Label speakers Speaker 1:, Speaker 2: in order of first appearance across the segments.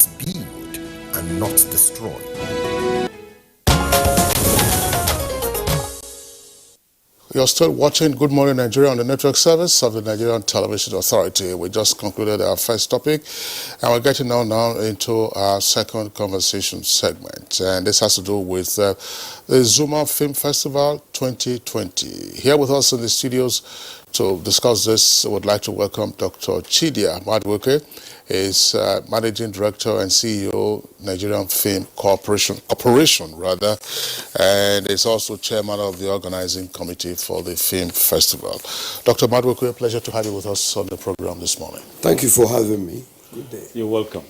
Speaker 1: build and not destroy.
Speaker 2: You're still watching Good Morning Nigeria on the network service of the Nigerian Television Authority. We just concluded our first topic, and we're getting now into our second conversation segment. And this has to do with the Zuma Film Festival 2020. Here with us in the studios to discuss this, I would like to welcome Dr. Chidia Madwoke. Is Managing Director and CEO, Nigerian Film Corporation, and is also Chairman of the Organizing Committee for the Film Festival. Dr. Madwoke, a pleasure to have you with us on the program this morning.
Speaker 3: Thank you for having me. Good day.
Speaker 4: You're welcome.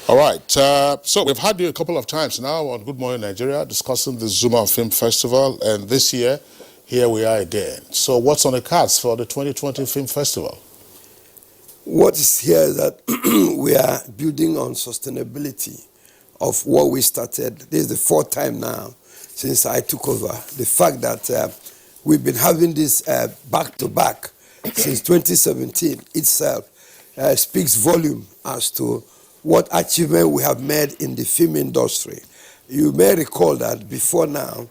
Speaker 2: All right, so we've had you a couple of times now on Good Morning Nigeria discussing the Zuma Film Festival, and this year, here we are again. So what's on the cards for the 2020 Film Festival?
Speaker 3: What is here is that we are building on sustainability of what we started. This is the fourth time now since I took over. The fact that we've been having this back-to-back since 2017 itself speaks volume as to what achievement we have made in the film industry. You may recall that before now,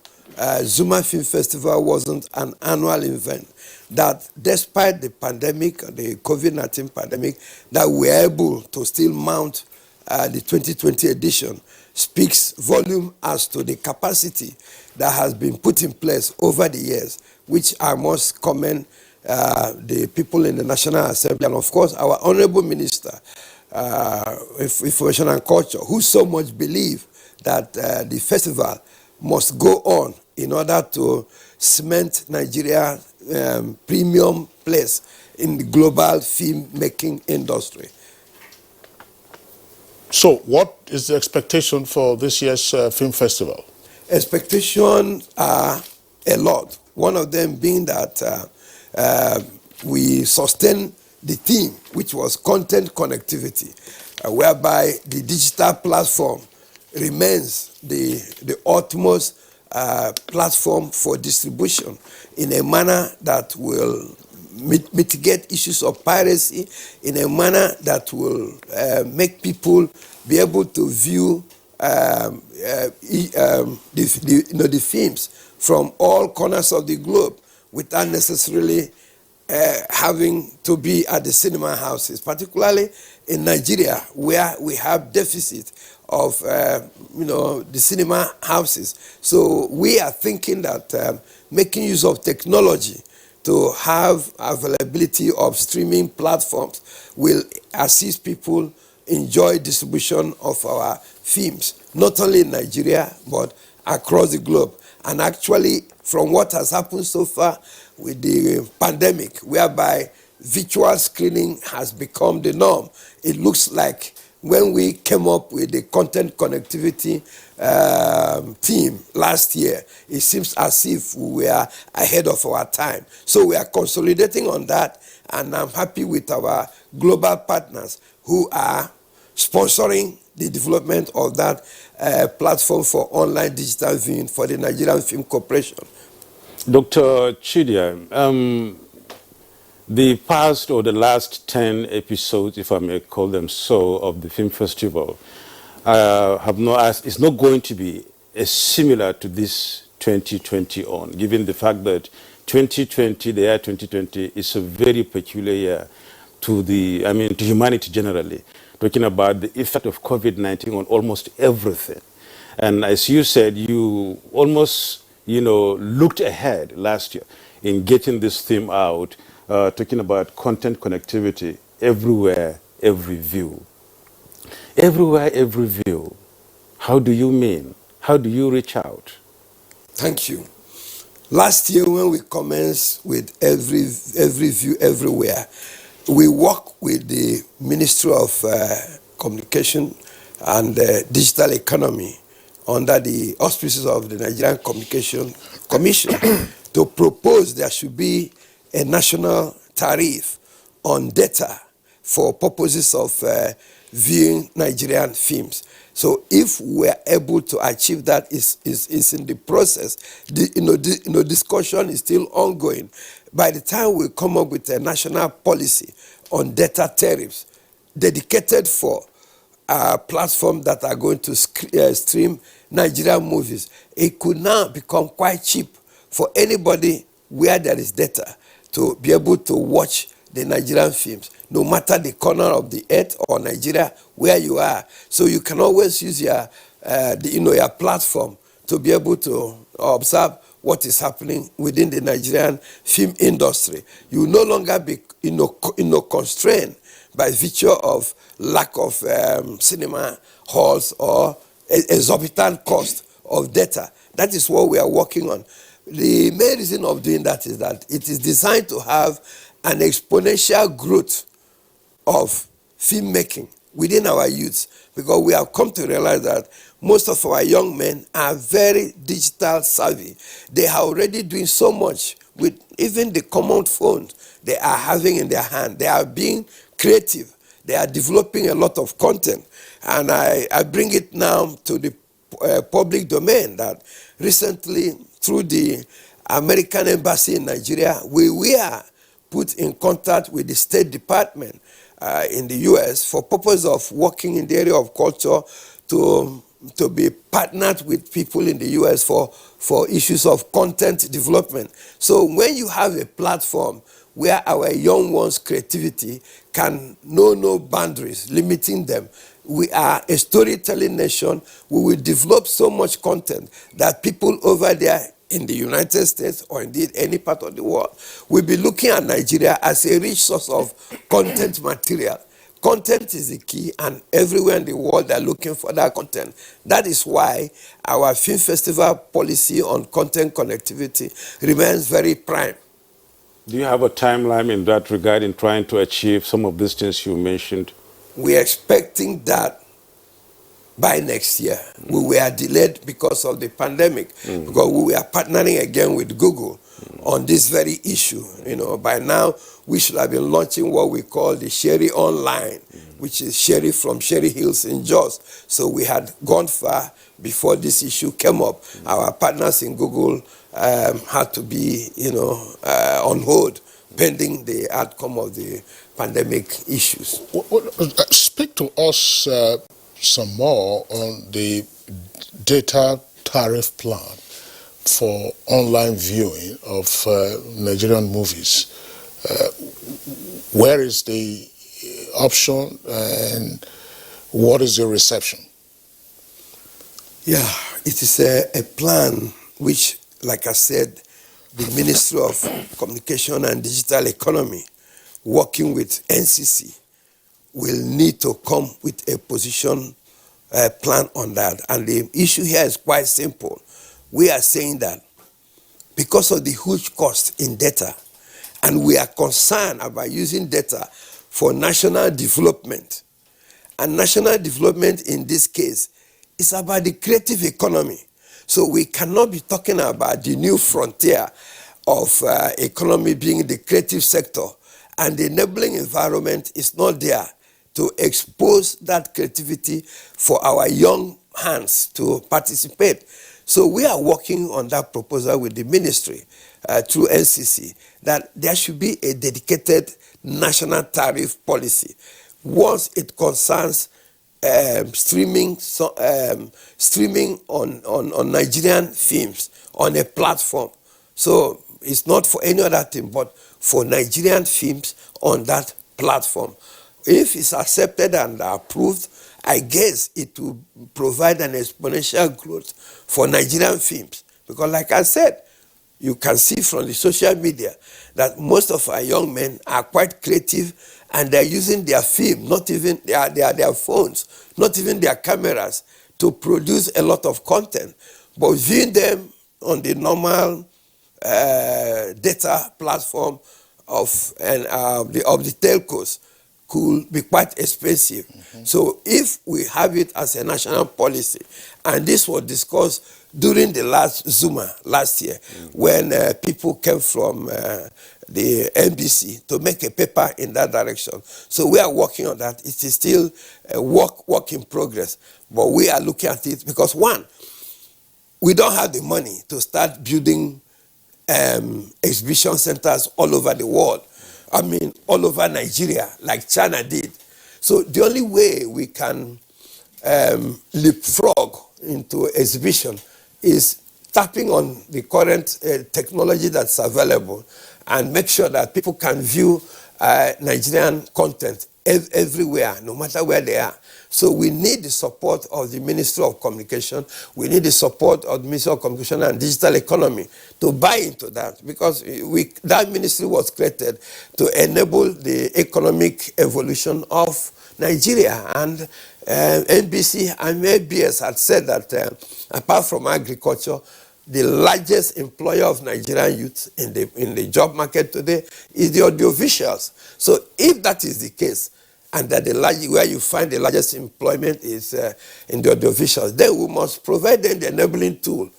Speaker 3: Zuma Film Festival wasn't an annual event. That despite the pandemic, the COVID-19 pandemic, that we are able to still mount the 2020 edition speaks volume as to the capacity that has been put in place over the years, which I must commend the people in the National Assembly and, of course, our Honorable Minister of Information and Culture, who so much believe that the festival must go on in order to cement Nigeria premium place in the global film-making industry.
Speaker 2: So what is the expectation for this year's film festival?
Speaker 3: Expectations are a lot. One of them being that we sustain the theme, which was content connectivity, whereby the digital platform remains the utmost platform for distribution in a manner that will mitigate issues of piracy, in a manner that will make people be able to view the films from all corners of the globe without necessarily having to be at the cinema houses, particularly in Nigeria, where we have deficit of the cinema houses. So we are thinking that making use of technology to have availability of streaming platforms will assist people enjoy distribution of our films, not only in Nigeria, but across the globe. And actually, from what has happened so far with the pandemic, whereby virtual screening has become the norm, it looks like when we came up with the content connectivity team last year, it seems as if we were ahead of our time. So we are consolidating on that, and I'm happy with our global partners who are sponsoring the development of that platform for online digital viewing for the Nigerian Film Corporation.
Speaker 4: Dr. Chidia, the past or the last 10 episodes, if I may call them so, of the film festival have not asked, it's not going to be similar to this 2020 on, given the fact that 2020, the year 2020, is a very peculiar year to to humanity generally, talking about the effect of COVID-19 on almost everything. And as you said, you almost, looked ahead last year in getting this theme out, talking about content connectivity everywhere, every view. Everywhere, every view. How do you mean? How do you reach out?
Speaker 3: Thank you. Last year, when we commenced with every view, everywhere, we worked with the Ministry of Communication and Digital Economy under the auspices of the Nigerian Communication Commission to propose there should be a national tariff on data for purposes of viewing Nigerian films. So if we're able to achieve that, is in the process. The discussion is still ongoing. By the time we come up with a national policy on data tariffs dedicated for platforms that are going to stream Nigerian movies. It could now become quite cheap for anybody where there is data to be able to watch the Nigerian films, no matter the corner of the earth or Nigeria where you are. So you can always use your, your platform to be able to observe what is happening within the Nigerian film industry. You will no longer be constrained by virtue of lack of cinema halls or exorbitant cost of data. That is what we are working on. The main reason of doing that is that it is designed to have an exponential growth of filmmaking within our youth, because we have come to realize that most of our young men are very digital savvy. They are already doing so much with even the common phones they are having in their hand. They are being creative. They are developing a lot of content. And I bring it now to the public domain that recently, through the American Embassy in Nigeria, we were put in contact with the State Department in the US for purpose of working in the area of culture to be partnered with people in the US for issues of content development. So when you have a platform where our young ones' creativity can know no boundaries, limiting them, we are a storytelling nation. We will develop so much content that people over there in the United States, or indeed any part of the world, will be looking at Nigeria as a rich source of content material. Content is the key, and everywhere in the world they're looking for that content. That is why our film festival policy on content connectivity remains very prime.
Speaker 4: Do you have a timeline in that regard in trying to achieve some of these things you mentioned?
Speaker 3: We're expecting that by next year. We were delayed because of the pandemic, because we were partnering again with Google on this very issue. By now we should have been launching what we call the Sherry Online, which is Sherry from Sherry Hills in Jos. So we had gone far before this issue came up. Our partners in Google had to be, on hold pending the outcome of the pandemic issues.
Speaker 2: Speak to us some more on the data tariff plan for online viewing of Nigerian movies. Where is the option and what is the reception?
Speaker 3: Yeah, it is a plan which, like I said, the Ministry of Communication and Digital Economy, working with NCC, will need to come with a position plan on that. And the issue here is quite simple. We are saying that because of the huge cost in data, and we are concerned about using data for national development, and national development in this case is about the creative economy. So we cannot be talking about the new frontier of economy being the creative sector, and the enabling environment is not there to expose that creativity for our young hands to participate. So we are working on that proposal with the ministry through NCC, that there should be a dedicated national tariff policy. Once it concerns streaming on Nigerian films on a platform. So it's not for any other thing, but for Nigerian films on that platform. If it's accepted and approved, I guess it will provide an exponential growth for Nigerian films. Because like I said, you can see from the social media that most of our young men are quite creative, and they're using their film, not even their phones, not even their cameras, to produce a lot of content. But viewing them on the normal data platform of the telcos could be quite expensive. So if we have it as a national policy, and this was discussed during the last Zuma last year, when people came from the NBC to make a paper in that direction. So we are working on that. It is still a work in progress, but we are looking at it because, one, we don't have the money to start building exhibition centers all over the world. I mean, all over Nigeria, like China did. So the only way we can leapfrog into exhibition is tapping on the current technology that's available and make sure that people can view Nigerian content everywhere, no matter where they are. So we need the support of the Ministry of Communication. We need the support of the Ministry of Communication and Digital Economy to buy into that, because that ministry was created to enable the economic evolution of Nigeria. And NBC and ABS had said that apart from agriculture, the largest employer of Nigerian youth in the job market today is the audiovisuals. So if that is the case, and that where you find the largest employment is in the audiovisuals, then we must provide them the enabling tool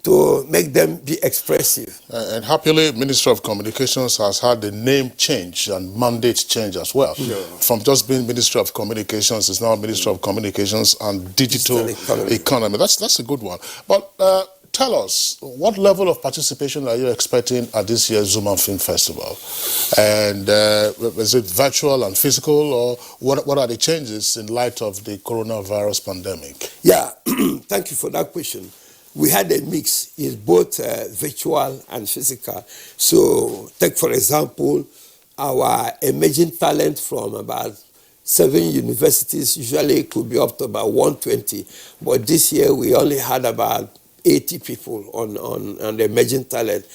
Speaker 3: to make them be expressive.
Speaker 2: And happily, Ministry of Communications has had the name change and mandate change as well.
Speaker 3: Yeah.
Speaker 2: From just being Ministry of Communications, it's now Ministry of Communications and Digital Economy. That's a good one. But tell us, what level of participation are you expecting at this year's Zuma Film Festival? And is it virtual and physical, or what are the changes in light of the coronavirus pandemic?
Speaker 3: Yeah, thank you for that question. We had a mix, it's both virtual and physical. So take, for example, our emerging talent from about 7 universities, usually it could be up to about 120. But this year we only had about 80 people on the emerging talent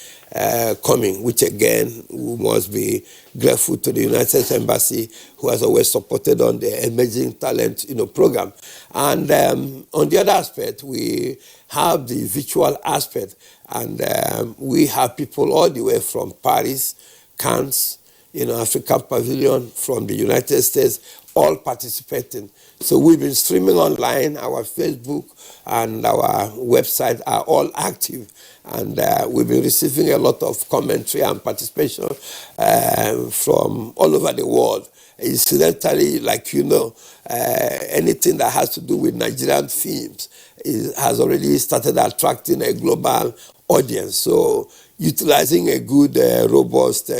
Speaker 3: coming, which again, we must be grateful to the United States Embassy, who has always supported on the emerging talent program. And on the other aspect, we have the virtual aspect, and we have people all the way from Paris, Cannes, African Pavilion, from the United States, all participating. So we've been streaming online. Our Facebook and our website are all active, and we've been receiving a lot of commentary and participation from all over the world. Incidentally, like anything that has to do with Nigerian films has already started attracting a global audience. So utilizing a good, robust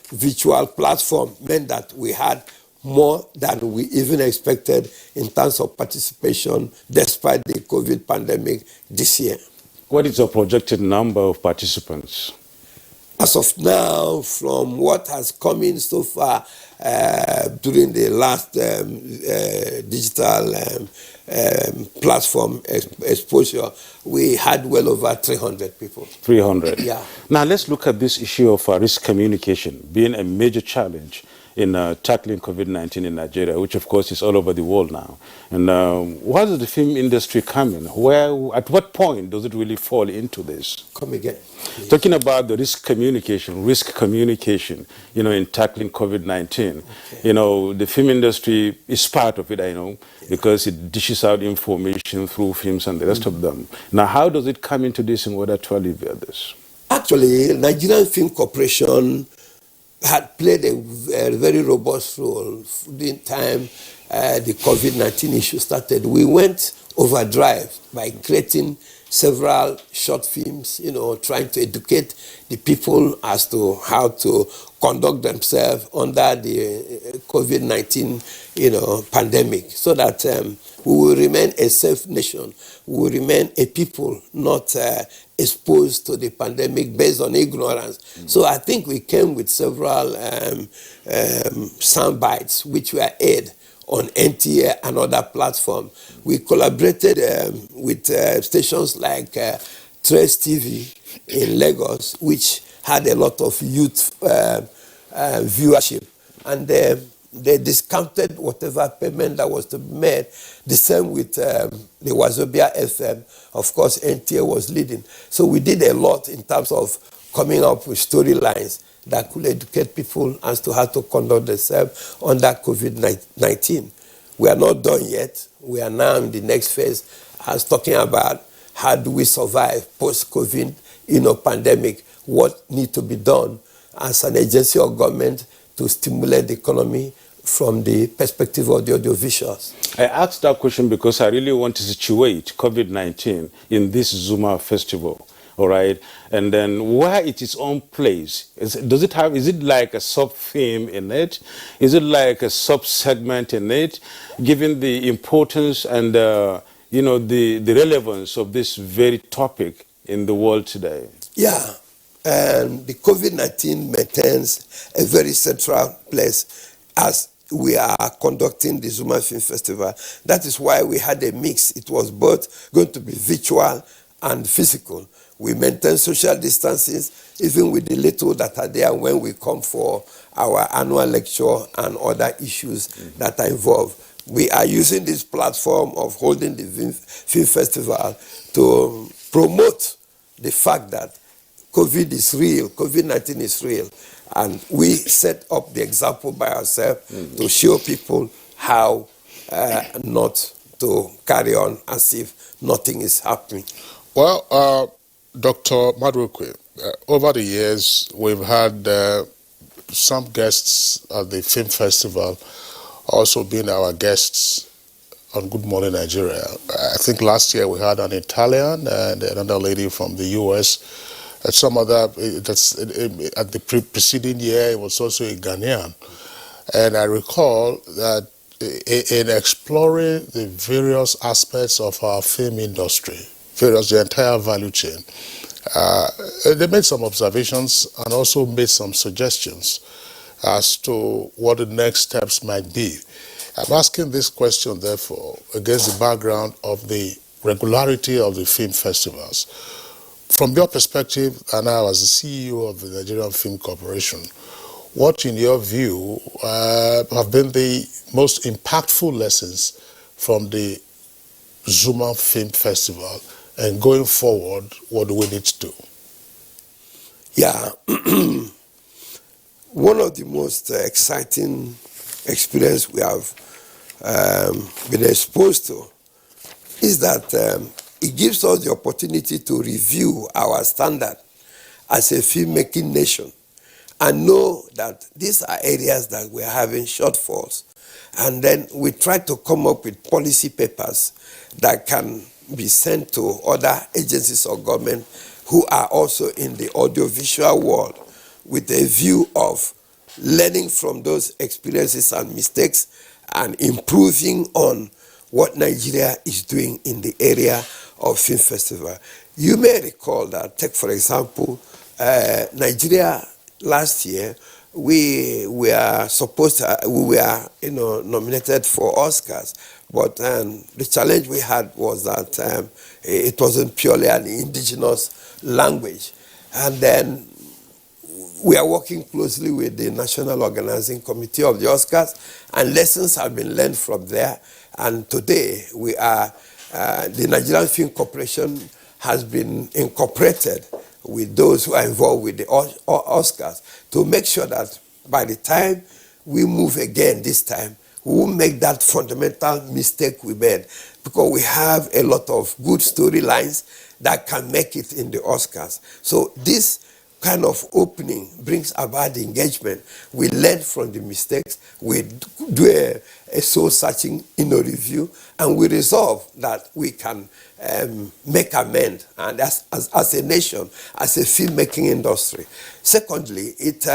Speaker 3: virtual platform meant that we had more than we even expected in terms of participation despite the COVID pandemic this year.
Speaker 4: What is the projected number of participants?
Speaker 3: As of now, from what has come in so far during the last digital platform exposure, we had well over 300 people.
Speaker 4: 300?
Speaker 3: Yeah.
Speaker 4: Now let's look at this issue of risk communication being a major challenge in tackling COVID-19 in Nigeria, which of course is all over the world now. And where does the film industry come in? At what point does it really fall into this?
Speaker 3: Come again, please.
Speaker 4: Talking about the risk communication, in tackling COVID-19. Okay. The film industry is part of it, I know, because it dishes out information through films and the rest of them. Now, how does it come into this in order to alleviate this?
Speaker 3: Actually, Nigerian Film Corporation had played a very robust role during time the COVID-19 issue started. We went overdrive by creating several short films, trying to educate the people as to how to conduct themselves under the COVID-19, pandemic, so that we will remain a safe nation. We will remain a people not exposed to the pandemic based on ignorance. So I think we came with several sound bites which were aired on NTA and other platforms. We collaborated with stations like Trace TV in Lagos, which had a lot of youth viewership, and they discounted whatever payment that was to be made. The same with the Wazobia FM. Of course, NTA was leading. So we did a lot in terms of coming up with storylines that could educate people as to how to conduct themselves under COVID-19. We are not done yet. We are now in the next phase, as talking about how do we survive post-COVID pandemic, what needs to be done as an agency of government to stimulate the economy from the perspective of the audiovisuals.
Speaker 4: I asked that question because I really want to situate COVID-19 in this Zuma festival all right? And then where it is own place, is it like a sub-theme in it? Is it like a sub-segment in it, given the importance and, the relevance of this very topic in the world today?
Speaker 3: Yeah, and the COVID-19 maintains a very central place as we are conducting the Zuma Film Festival. That is why we had a mix. It was both going to be virtual and physical. We maintain social distances, even with the little that are there when we come for our annual lecture and other issues that are involved. We are using this platform of holding the film festival to promote the fact that COVID is real, COVID-19 is real. And we set up the example by ourselves to show people how not to carry on as if nothing is happening.
Speaker 2: Well, Dr. Madrukwe, over the years, we've had some guests at the film festival also being our guests on Good Morning Nigeria. I think last year we had an Italian and another lady from the U.S., at some other, at the preceding year, it was also a Ghanaian. And I recall that in exploring the various aspects of our film industry, the entire value chain, they made some observations and also made some suggestions as to what the next steps might be. I'm asking this question, therefore, against the background of the regularity of the film festivals. From your perspective, and now as the CEO of the Nigerian Film Corporation, what, in your view, have been the most impactful lessons from the Zuma Film Festival, and going forward, what do we need to do?
Speaker 3: Yeah, one of the most exciting experience we have been exposed to is that it gives us the opportunity to review our standard as a filmmaking nation and know that these are areas that we're having shortfalls. And then we try to come up with policy papers that can be sent to other agencies of government who are also in the audiovisual world with a view of learning from those experiences and mistakes and improving on what Nigeria is doing in the area of film festival. You may recall that, take for example, Nigeria last year, we were nominated for Oscars, but the challenge we had was that it wasn't purely an indigenous language. And then we are working closely with the National Organizing Committee of the Oscars, and lessons have been learned from there. And today, we are, the Nigerian Film Corporation has been incorporated with those who are involved with the Oscars to make sure that by the time we move again this time, we won't make that fundamental mistake we made, because we have a lot of good storylines that can make it in the Oscars. So this kind of opening brings about the engagement. We learn from the mistakes, we do a soul-searching review, and we resolve that we can make amends, and as a nation, as a filmmaking industry. Secondly, it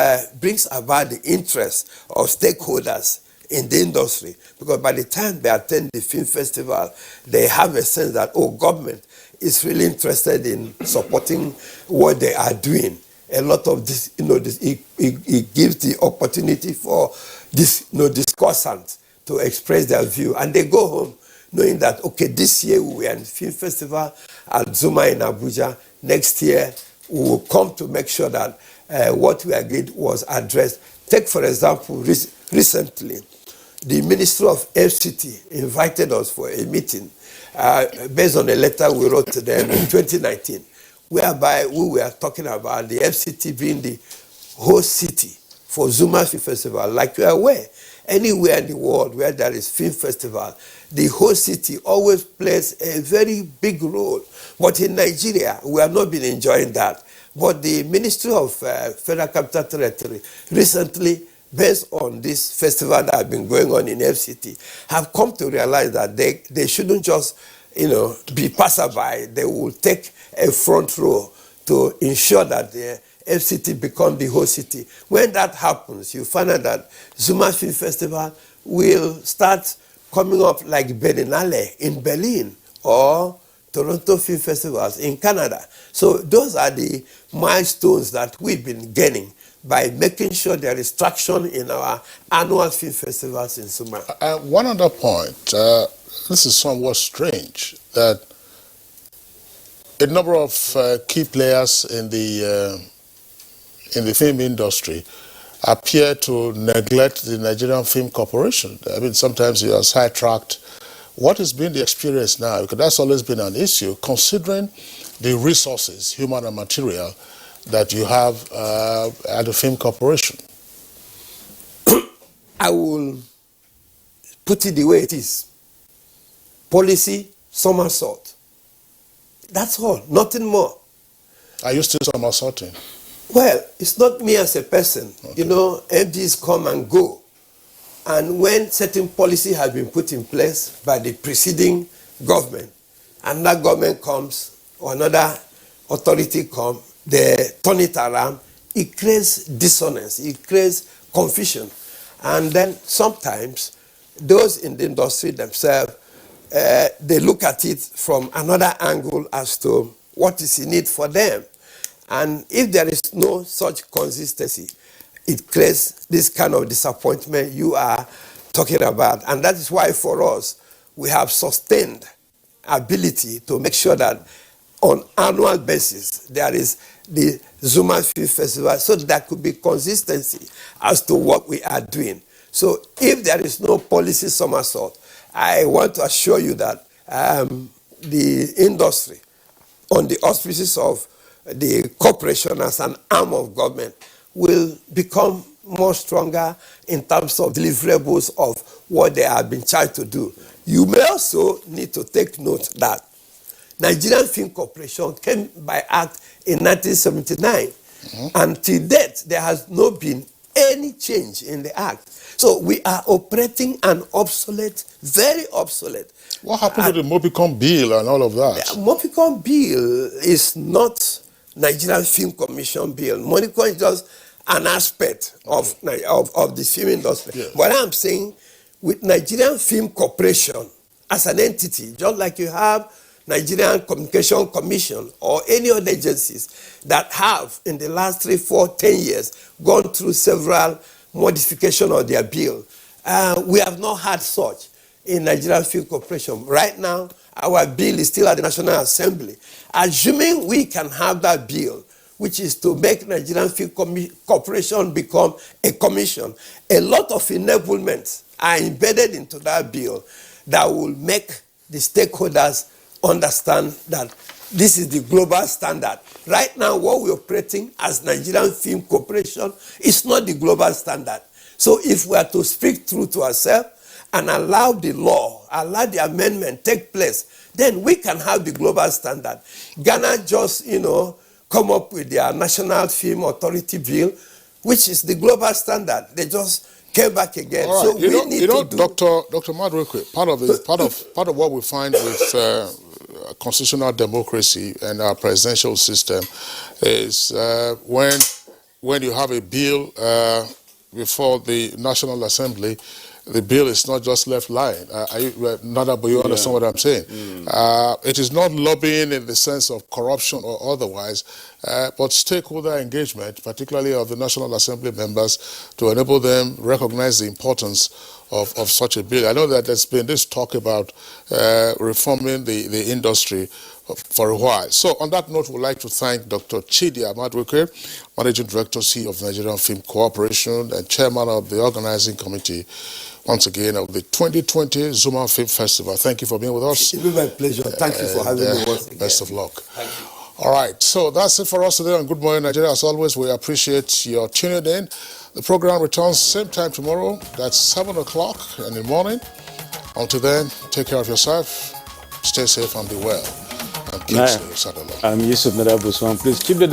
Speaker 3: brings about the interest of stakeholders in the industry, because by the time they attend the film festival, they have a sense that, oh, government is really interested in supporting what they are doing. A lot of this, it gives the opportunity for this, discussants to express their view, and they go home knowing that, okay, this year we were in film festival at Zuma in Abuja. Next year we will come to make sure that what we agreed was addressed. Take, for example, recently, the Minister of FCT invited us for a meeting based on a letter we wrote to them in 2019. Whereby we were talking about the FCT being the host city for Zuma Film Festival. Like you are aware, anywhere in the world where there is film festival, the host city always plays a very big role. But in Nigeria, we have not been enjoying that. But the Ministry of Federal Capital Territory recently, based on this festival that has been going on in FCT, have come to realize that they shouldn't just be passerby. They will take a front row to ensure that the FCT become the whole city. When that happens, you find out that Zuma Film Festival will start coming up like Berlinale in Berlin or Toronto Film Festivals in Canada. So those are the milestones that we've been gaining by making sure there is traction in our annual film festivals in Zuma.
Speaker 2: One other point, this is somewhat strange, that a number of key players in the film industry appear to neglect the Nigerian Film Corporation. I mean, sometimes you are sidetracked. What has been the experience now? Because that's always been an issue, considering the resources, human and material, that you have at the Film Corporation.
Speaker 3: I will put it the way it is. Policy, somersault. That's all, nothing more.
Speaker 2: Are you still somersaulting?
Speaker 3: Well, it's not me as a person. Okay. You know, MDs come and go. And when certain policy has been put in place by the preceding government, and that government comes, or another authority comes, they turn it around, it creates dissonance, it creates confusion. And then sometimes those in the industry themselves, they look at it from another angle as to what is in it for them. And if there is no such consistency, it creates this kind of disappointment you are talking about. And that is why for us, we have sustained ability to make sure that on annual basis, there is the Zuma Film Festival, so that there could be consistency as to what we are doing. So if there is no policy somersault, I want to assure you that the industry, on the auspices of the corporation as an arm of government, will become more stronger in terms of deliverables of what they have been charged to do. You may also need to take note that Nigerian Film Corporation came by act in 1979. And to date, there has not been any change in the act. So we are operating an obsolete, very obsolete.
Speaker 2: What happened to the Mobicon bill and all of that?
Speaker 3: The Mobicon bill is not Nigerian Film Commission bill. Mobicon is just an aspect of the film industry. Yes. What I'm saying, with Nigerian Film Corporation as an entity, just like you have Nigerian Communication Commission or any other agencies that have in the last 3, 4, 10 years gone through several modifications of their bill. We have not had such in Nigerian Film Corporation. Right now, our bill is still at the National Assembly. Assuming we can have that bill, which is to make Nigerian Film Corporation become a commission, a lot of enablements are embedded into that bill that will make the stakeholders understand that this is the global standard. Right now, what we're operating as Nigerian Film Corporation is not the global standard. So if we are to speak true to ourselves and allow the law, allow the amendment take place, then we can have the global standard. Ghana just, come up with their National Film Authority bill, which is the global standard. They just came back again.
Speaker 2: All right.
Speaker 3: So
Speaker 2: Dr. Madwekwe, part of what we find with constitutional democracy and our presidential system is when you have a bill before the National Assembly, the bill is not just left lying. You understand what I'm saying? It is not lobbying in the sense of corruption or otherwise, but stakeholder engagement, particularly of the National Assembly members, to enable them recognize the importance of such a bill. I know that there's been this talk about reforming the industry for a while. So on that note, we'd like to thank Dr. Chidi Amadweke, Managing Director, CEO of Nigerian Film Corporation and Chairman of the Organizing Committee, once again, of the 2020 Zuma Film Festival. Thank you for being with us.
Speaker 3: It was my pleasure. Thank you for having me once again.
Speaker 2: Best of luck.
Speaker 3: Thank you.
Speaker 2: All right, so that's it for us today on Good Morning Nigeria. As always, we appreciate your tuning in. The program returns same time tomorrow. That's 7 o'clock in the morning. Until then, take care of yourself, stay safe and be well. And keep safe.
Speaker 4: I'm Yusuf Nadabuswan. Please keep the